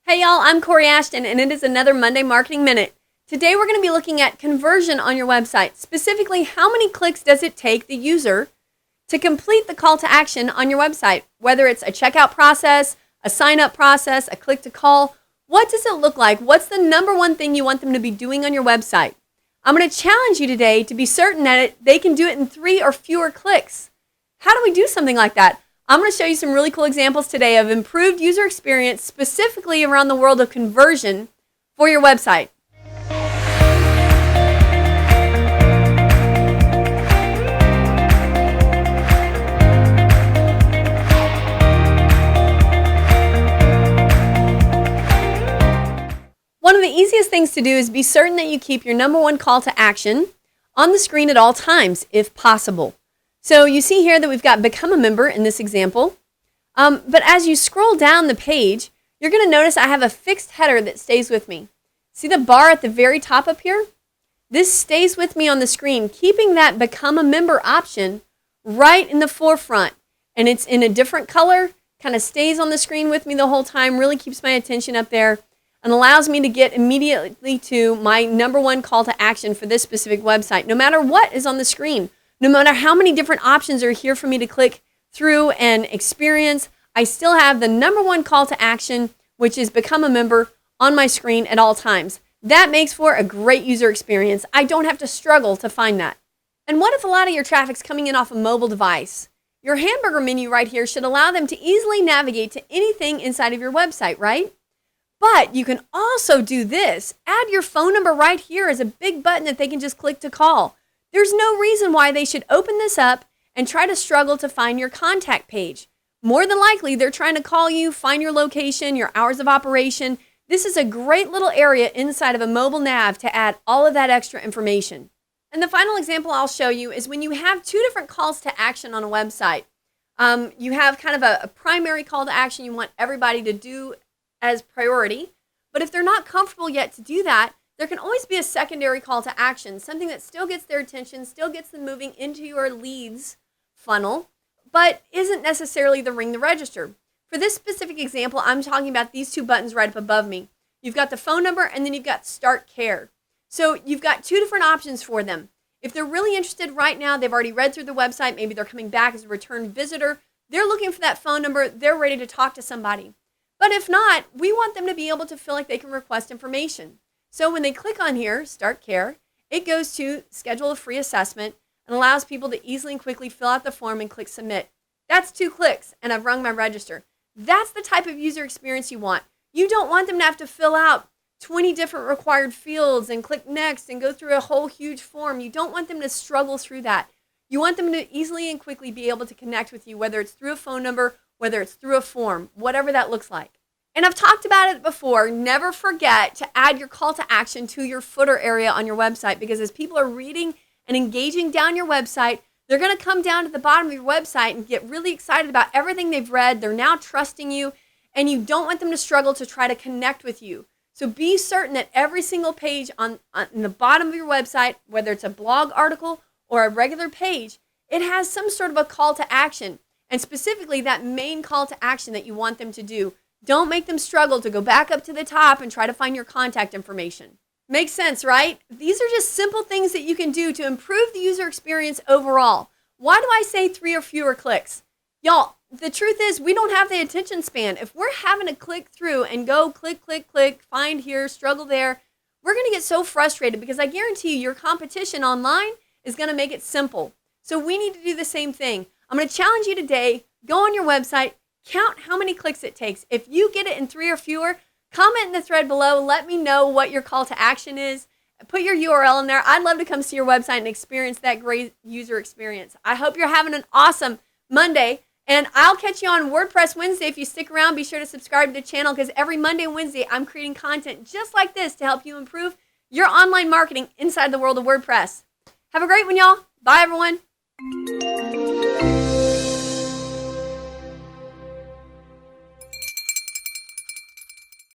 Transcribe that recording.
Hey y'all, I'm Kori Ashton and it is another Monday Marketing Minute. Today we're going to be looking at conversion on your website. Specifically, how many clicks does it take the user to complete the call to action on your website? Whether it's a checkout process, a sign up process, a click to call, what does it look like? What's the number one thing you want them to be doing on your website? I'm going to challenge you today to be certain that they can do it in 3 or fewer clicks. How do we do something like that? I'm going to show you some really cool examples today of improved user experience specifically around the world of conversion for your website. One of the easiest things to do is be certain that you keep your number one call to action on the screen at all times, if possible. So you see here that we've got become a member in this example. But as you scroll down the page, you're going to notice I have a fixed header that stays with me. See the bar at the very top up here? This stays with me on the screen, keeping that become a member option right in the forefront. And it's in a different color, kind of stays on the screen with me the whole time, really keeps my attention up there, and allows me to get immediately to my number one call to action for this specific website, no matter what is on the screen. No matter how many different options are here for me to click through and experience, I still have the number one call to action, which is become a member, on my screen at all times. That makes for a great user experience. I don't have to struggle to find that. And what if a lot of your traffic's coming in off a mobile device? Your hamburger menu right here should allow them to easily navigate to anything inside of your website, right? But you can also do this. Add your phone number right here as a big button that they can just click to call. There's no reason why they should open this up and try to struggle to find your contact page. More than likely, they're trying to call you, find your location, your hours of operation. This is a great little area inside of a mobile nav to add all of that extra information. And the final example I'll show you is when you have 2 different calls to action on a website. You have kind of a primary call to action you want everybody to do as priority. But if they're not comfortable yet to do that, there can always be a secondary call to action, something that still gets their attention, still gets them moving into your leads funnel, but isn't necessarily the ring the register. For this specific example, I'm talking about these 2 buttons right up above me. You've got the phone number and then you've got start care. So you've got 2 different options for them. If they're really interested right now, they've already read through the website, maybe they're coming back as a return visitor, they're looking for that phone number, they're ready to talk to somebody. But if not, we want them to be able to feel like they can request information. So when they click on here, Start Care, it goes to Schedule a Free Assessment and allows people to easily and quickly fill out the form and click Submit. That's 2 clicks and I've rung my register. That's the type of user experience you want. You don't want them to have to fill out 20 different required fields and click Next and go through a whole huge form. You don't want them to struggle through that. You want them to easily and quickly be able to connect with you, whether it's through a phone number, whether it's through a form, whatever that looks like. And I've talked about it before, never forget to add your call to action to your footer area on your website, because as people are reading and engaging down your website, they're going to come down to the bottom of your website and get really excited about everything they've read. They're now trusting you, and you don't want them to struggle to try to connect with you. So be certain that every single page on the bottom of your website, whether it's a blog article or a regular page, it has some sort of a call to action, and specifically that main call to action that you want them to do. Don't make them struggle to go back up to the top and try to find your contact information. Makes sense, right? These are just simple things that you can do to improve the user experience overall. Why do I say 3 or fewer clicks? Y'all, the truth is we don't have the attention span. If we're having to click through and go click, click, click, find here, struggle there, we're going to get so frustrated, because I guarantee you your competition online is going to make it simple. So we need to do the same thing. I'm going to challenge you today. Go on your website. Count how many clicks it takes. If you get it in 3 or fewer, comment in the thread below. Let me know what your call to action is. Put your URL in there. I'd love to come see your website and experience that great user experience. I hope you're having an awesome Monday, and I'll catch you on WordPress Wednesday. If you stick around, be sure to subscribe to the channel, because every Monday and Wednesday I'm creating content just like this to help you improve your online marketing inside the world of WordPress. Have a great one, y'all. Bye, everyone.